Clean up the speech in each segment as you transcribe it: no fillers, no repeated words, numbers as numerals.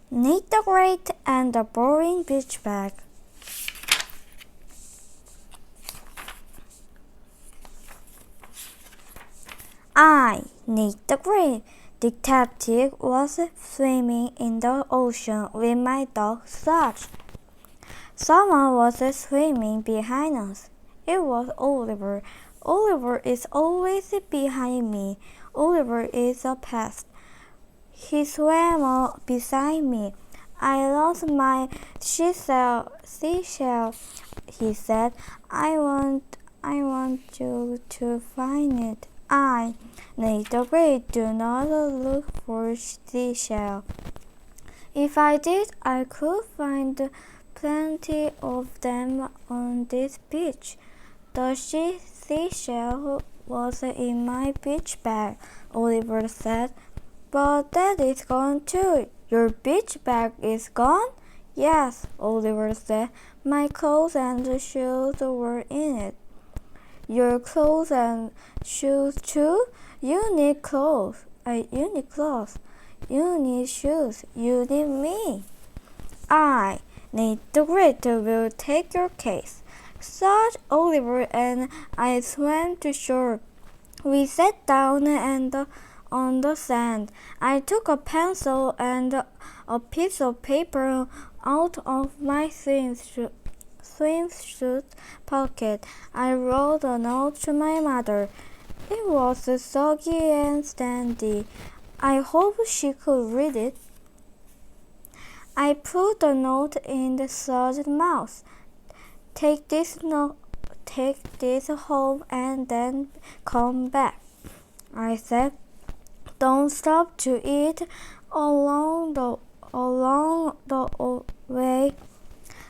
Nate the Great and the Boring Beach Bag. I, Nate the Great, detective, was swimming in the ocean with my dog Sludge. Someone was swimming behind us. It was Oliver. Oliver is always behind me. Oliver is a pest. He swam beside me. I lost my seashell, he said. I want you to find it. I, Nate the Great, do not look for seashell. If I did, I could find plenty of them on this beach. The seashell was in my beach bag, Oliver said. But that is gone too. Your beach bag is gone? Yes, Oliver said. My clothes and shoes were in it. Your clothes and shoes too? You need clothes. You need clothes. You need shoes. You need me. I, Nate the Great, will take your case. Such Oliver and I swam to shore. We sat down on the sand. I took a pencil and a piece of paper out of my swimsuit pocket. I wrote a note to my mother. It was soggy and sandy. I hope she could read it. I put the note in the Sludge's mouth. Take this home and then come back, I said. Don't stop to eat along the way.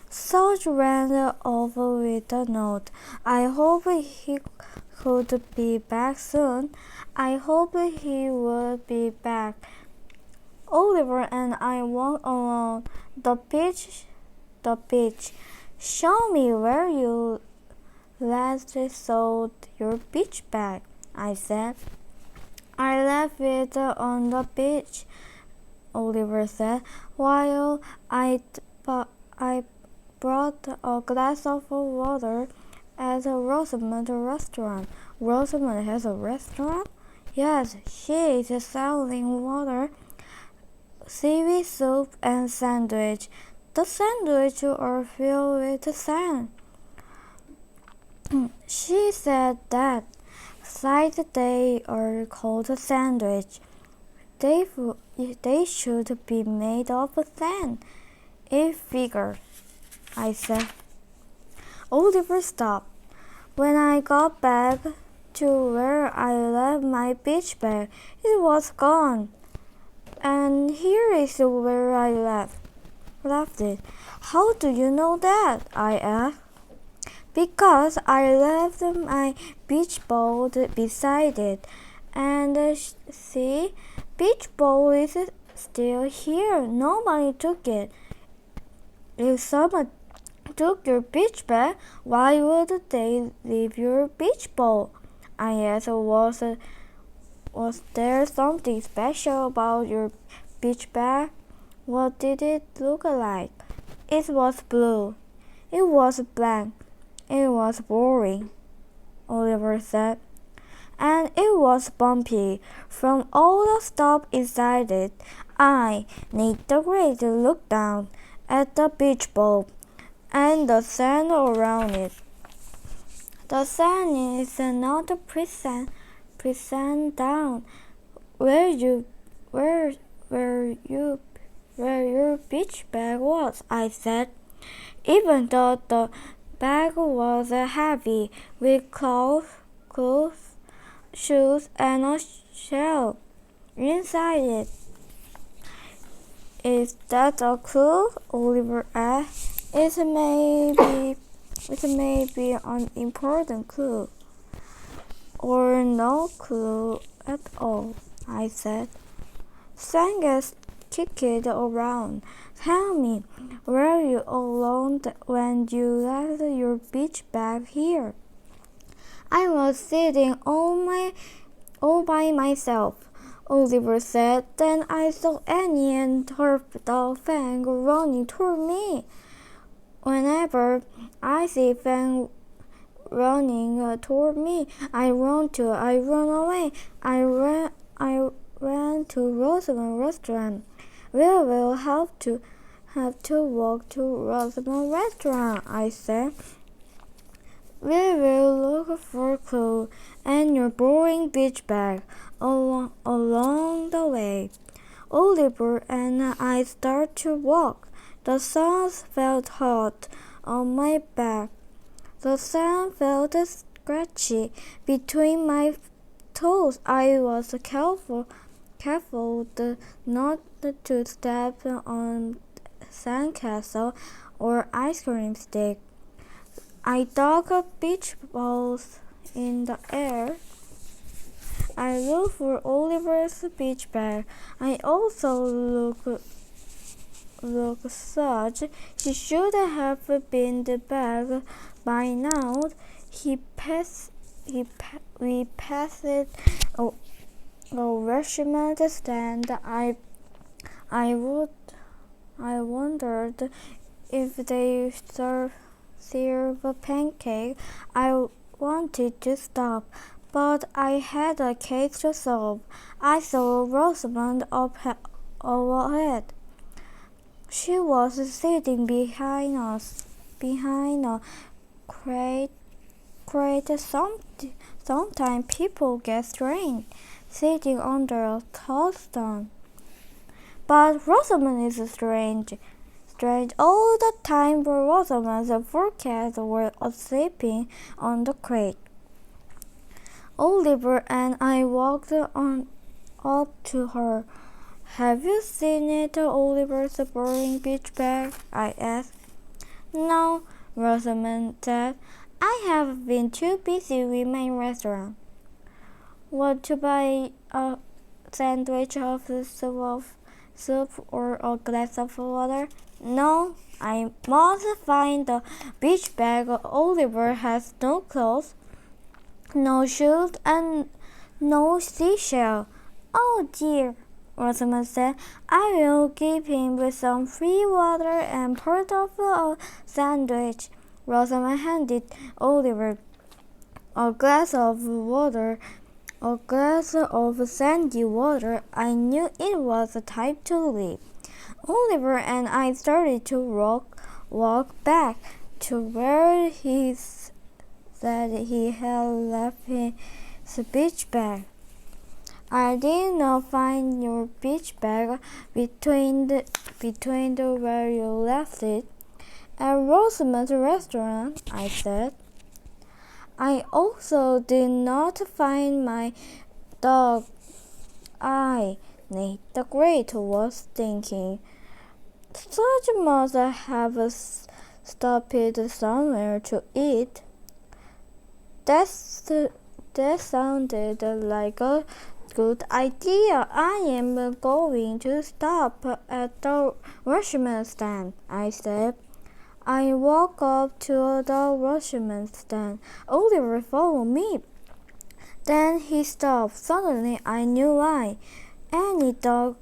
Sludge ran over with the note. I hope he could be back soon. I hope he would be back. Oliver and I walked along the beach. Show me where you last saw your beach bag, I said. I left it on the beach, Oliver said, while I brought a glass of water at a Rosamond restaurant. Rosamond has a restaurant? Yes, she is selling water, seaweed soup, and sandwich. The sandwiches are filled with sand. She said that they are called sandwich. They should be made of sand. It figured, I said. Oliver stopped. When I got back to where I left my beach bag, it was gone. And here is where I left it. How do you know that? I asked. Because I left my beach ball beside it. And see, beach ball is still here. Nobody took it. If someone took your beach bag, why would they leave your beach ball? I asked. Was there something special about your beach bag? What did it look like? It was blue. It was blank. It was boring, Oliver said. And it was bumpy. From all the stuff inside it, I, Nate the Great, looked down at the beach ball and the sand around it. The sand is not present down where your beach bag was, I said. Even though the bag was heavy with clothes, shoes, and a shell inside it. Is that a clue? Oliver asked. It may be an important clue. Or no clue at all, I said. Sangus kicked around. Tell me, were you alone when you left your beach bag here? I was sitting all by myself, Oliver said. Then I saw Annie and her dog Fang running toward me. Whenever I see Fang running toward me, I run away. I ran to Rosamond's restaurant. We will have to walk to Rosamond's restaurant, I said. We will look for clues and your boring beach bag along the way. Oliver and I started to walk. The sun felt hot on my back. The sand felt scratchy between my toes. I was careful not to step on sandcastle or ice cream stick. I dug beach balls in the air. I looked for Oliver's beach bag. I also looked such. He should have been the bag by now. We passed a restaurant stand. I wondered if they serve a pancake. I wanted to stop, but I had a case to solve. I saw Rosamond up overhead. She was sitting behind a crate. Sometimes people get strange sitting under a tall stone. But Rosamond is strange all the time. Rosamond's four cats were sleeping on the crate. Oliver and I walked up to her. Have you seen it, Oliver's boring beach bag? I asked. No, Rosamond said. I have been too busy with my restaurant. Want to buy a sandwich of soup or a glass of water? No, I must find the beach bag. Oliver has no clothes, no shoes, and no seashell. Oh dear, Rosamond said. I will give him some free water and part of a sandwich. Rosamond handed Oliver a glass of sandy water. I knew it was time to leave. Oliver and I started to walk back to where he said he had left his beach bag. I did not find your beach bag between where you left it at Rosamond's restaurant, I said. I also did not find my dog. Nate the Great was thinking. Such must have stopped somewhere to eat. That sounded like a good idea. I am going to stop at the restaurant stand, I said. I walked up to the restaurant stand. Oliver followed me. Then he stopped. Suddenly I knew why. Annie's dog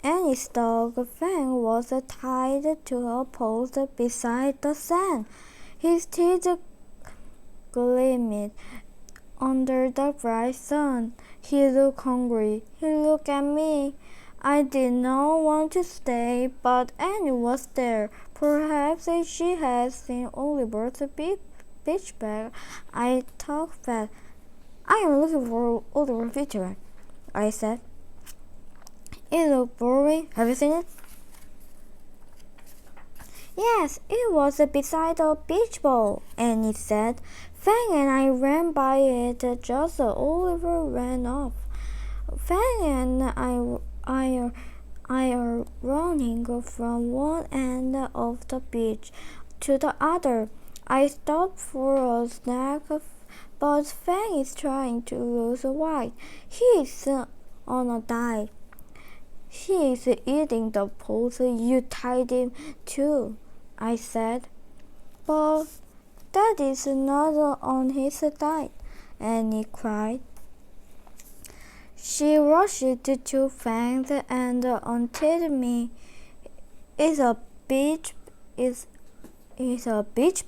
Fang was tied to a post beside the sand. His teeth gleamed under the bright sun. He looked hungry. He looked at me. I did not want to stay, but Annie was there. Perhaps she had seen Oliver's beach bag. I talked fast. I am looking for Oliver's beach bag, I said. It looked boring. Have you seen it? Yes, it was beside a beach ball, Annie said. Fang and I ran by it just as Oliver ran off. Fang and I are running from one end of the beach to the other. I stopped for a snack, but Fang is trying to lose weight. He is on a diet. He is eating the post you tied him to, I said. But that is not on his diet, Annie cried. She rushed to Fang and untied me. Is a beach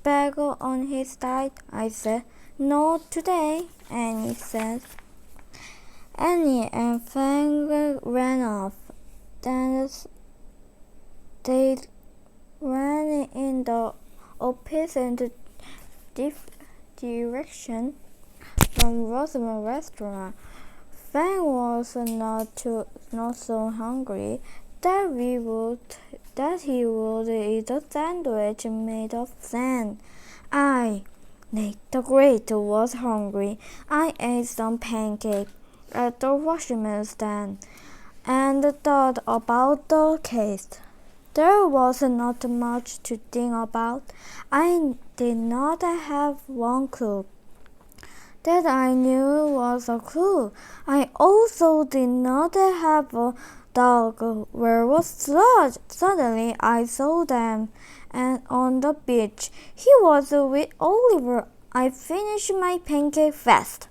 bag on his side? I said. No, today, Annie said. Annie and Fang ran off. Then they ran in the opposite direction from Rosamond's restaurant. Fang was not so hungry that he would eat a sandwich made of sand. Nick the Great was hungry. I ate some pancake at the washing stand and thought about the case. There was not much to think about. I did not have one clue. That I knew was a clue. I also did not have a dog. Where was Sludge? Suddenly I saw them, and on the beach. He was with Oliver. I finished my pancake fast.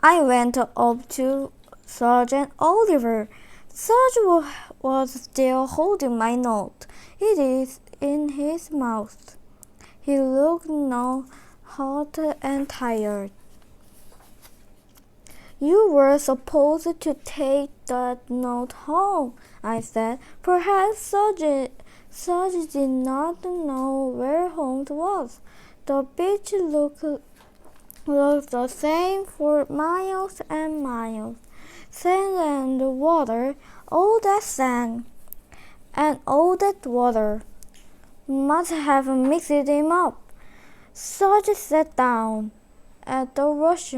I went up to Sergeant Oliver. Serge was still holding my note. It is in his mouth. He looked now hot and tired. You were supposed to take that note home, I said. Perhaps Serge did not know where home was. The beach looked the same for miles and miles. Sand and water, all that sand and all that water must have mixed him up. Serge sat down at the rush,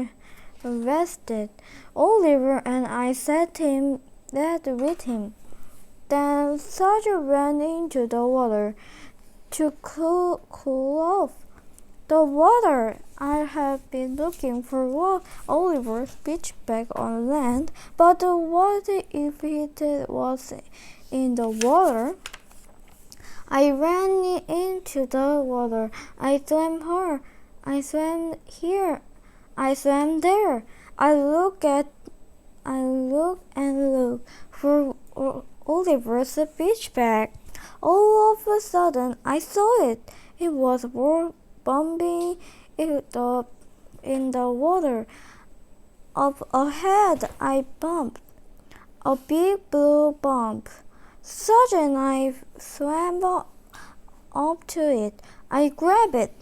rested. Oliver and I sat with him. Then Serge ran into the water to cool off. The water! I had been looking for Oliver's beach bag on land, but what if it was in the water? I ran into the water. I swam here. I swam there. I looked and looked for Oliver's beach bag. All of a sudden, I saw it. It was bumping in the water. Up ahead, I bumped. A big blue bump. Serge and I swam up to it. I grabbed it.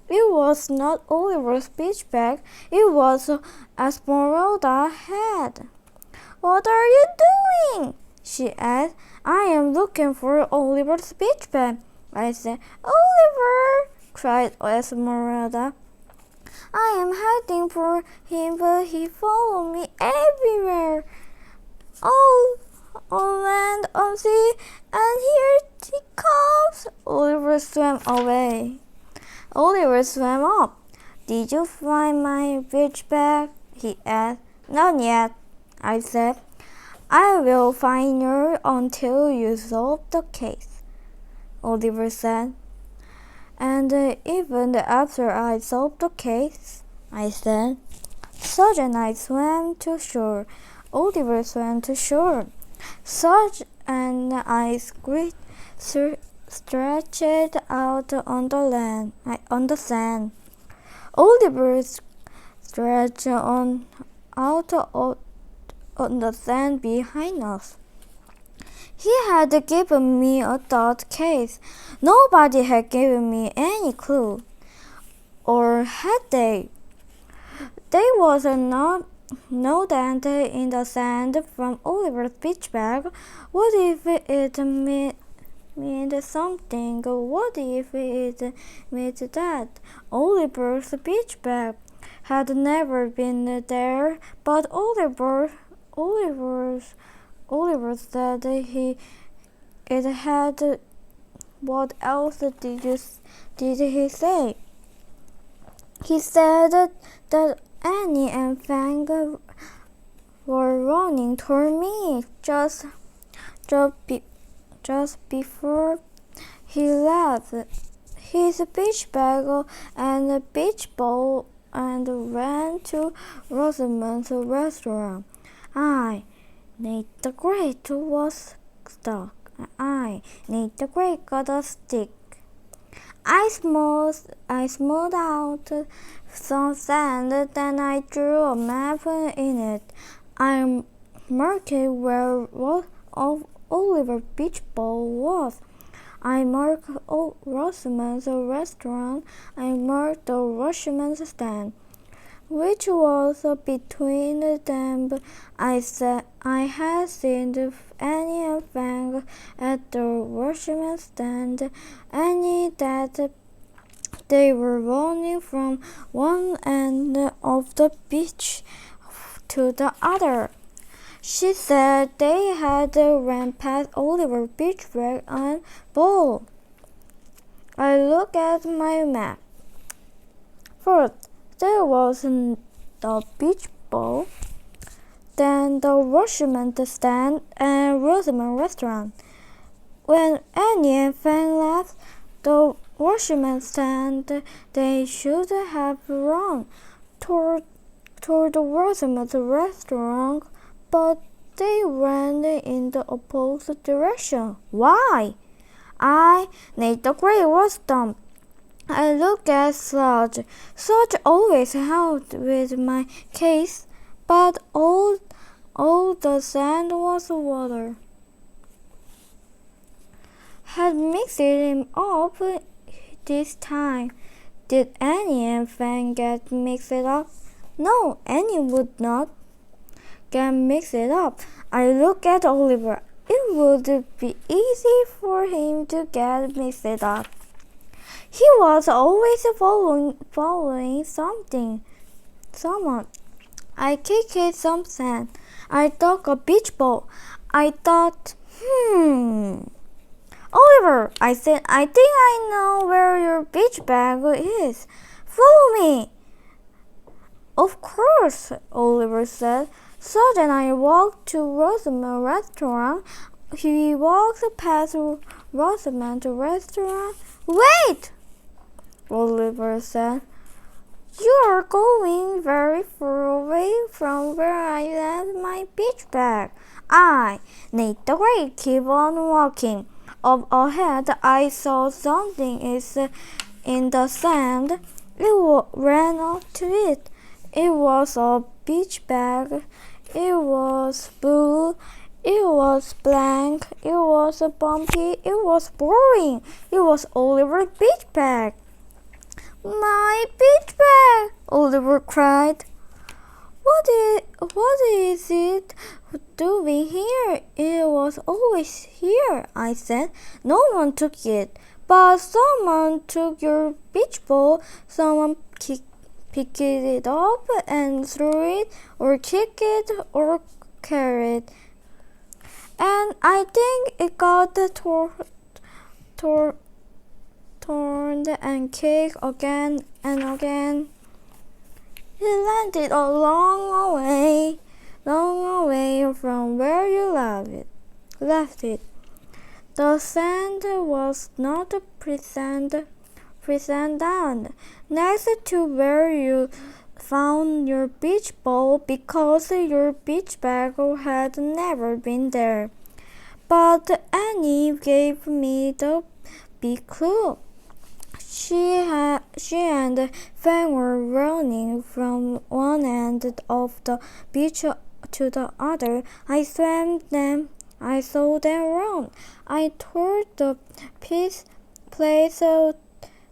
It was not Oliver's beach bag. It was Esmeralda's head. What are you doing? She asked. I am looking for Oliver's beach bag. I said. Oliver! Cried Esmeralda. I am hiding for him, but he followed me everywhere. Oh, on land, on sea, and here he comes. Oliver swam away. Oliver swam up. Did you find my beach bag? He asked. Not yet, I said. I will find you until you solve the case, Oliver said. And even after I solved the case, I said. Serge and I swam to shore. Oliver swam to shore. Serge and I stretched out on the sand. Oliver stretched out on the sand behind us. He had given me a thought case. Nobody had given me any clue. Or had they? There was no dent in the sand from Oliver's beach bag. What if it meant something? What if it meant that Oliver's beach bag had never been there, but Oliver said it had. What else did he say? He said that Annie and Fang were running toward me just before he left. His beach bag and beach ball and ran to Rosamond's restaurant. I, Nate the Great, was stuck. I, Nate the Great, got a stick. I smoothed out some sand, then I drew a map in it. I marked where Oliver Beach Ball was. I marked Rosamond's restaurant. I marked the Russian's stand, which was between them. I said I had seen Annie and Fang at the Russian's stand, Annie that they were running from one end of the beach to the other. She said they had ran past Oliver Beach Bag and Ball. I looked at my map. First, there was the beach ball, then the Russian stand and Rosamond restaurant. When Annie and Fang left the Russian stand, they should have run toward the Rosamond restaurant, but they ran in the opposite direction. Why? Nate the Great, was stumped. I looked at Sludge. Sludge always helped with my case, but all the sand was water. Had mixed him up this time. Did Annie and Fang get mixed up? No, Annie would not get mixed up. I looked at Oliver. It would be easy for him to get mixed up. He was always following someone. I kicked some sand. I dug a beach ball. I thought, Oliver, I said, I think I know where your beach bag is. Follow me. Of course, Oliver said. So then I walked to Rosamond's restaurant. He walked past Rosamond's restaurant. Wait! Oliver said. You are going very far away from where I left my beach bag. Nate the Great, keep on walking. Up ahead, I saw something is in the sand. It ran up to it. It was a beach bag. It was blue. It was blank. It was bumpy. It was boring. It was Oliver's beach bag. My beach bag! Oliver cried. What is it doing here? It was always here, I said. No one took it. But someone took your beach ball. Someone picked it up and threw it, or kicked it, or carried it. And I think it got torn and kicked again and again. It landed a long away from where you left it. The sand was not present down next to where you found your beach ball, because your beach bag had never been there. But Annie gave me the big clue. She and Fang were running from one end of the beach to the other. I swam them. I saw them run. I toured the place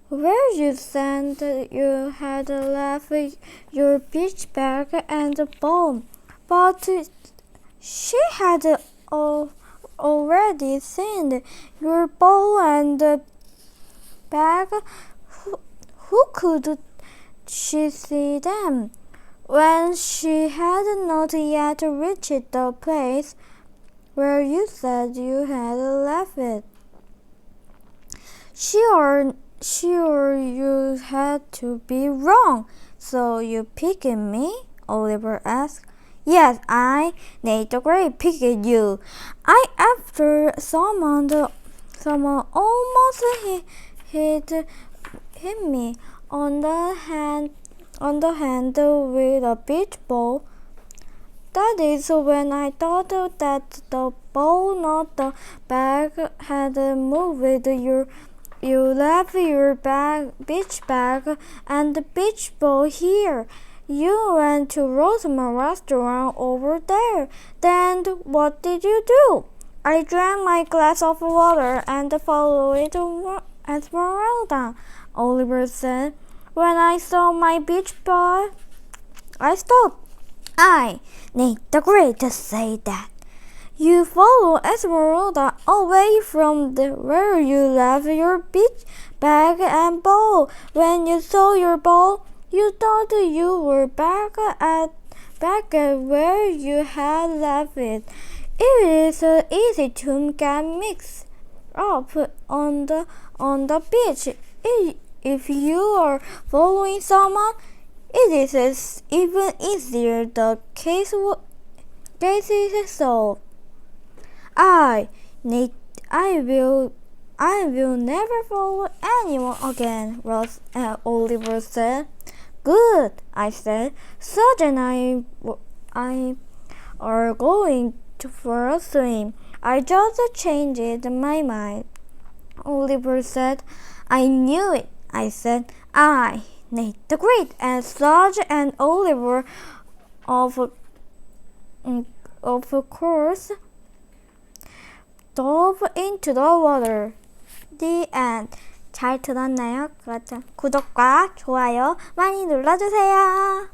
where you said you had left your beach bag and ball, but she had already seen your ball and bag. Who could she see them when she had not yet reached the place where you said you had left it? Sure, you had to be wrong. So you picked me? Oliver asked. Yes, Nate the Great, picked you. After someone almost hit me on the hand, on the handle with a beach ball. That is when I thought that the ball, not the bag, had moved. You left your beach bag and the beach ball here. You went to Rosamond restaurant over there. Then what did you do? I drank my glass of water and followed Esmeralda, Oliver said. When I saw my beach ball, I stopped. I need the Great to say that. You follow Esmeralda away from where you left your beach bag and ball. When you saw your ball, you thought you were back at where you had left it. It is easy to get mixed up on the beach. If you are following someone, it is even easier. The case is solved. I will never follow anyone again, Oliver said. Good, I said. Such and I are going for a swim. I just changed my mind, Oliver said. I knew it, I said. I need the Great, and Sludge and Oliver, of course, dove into the water. The end. 잘 들었나요? 그렇죠. 구독과 좋아요 많이 눌러주세요.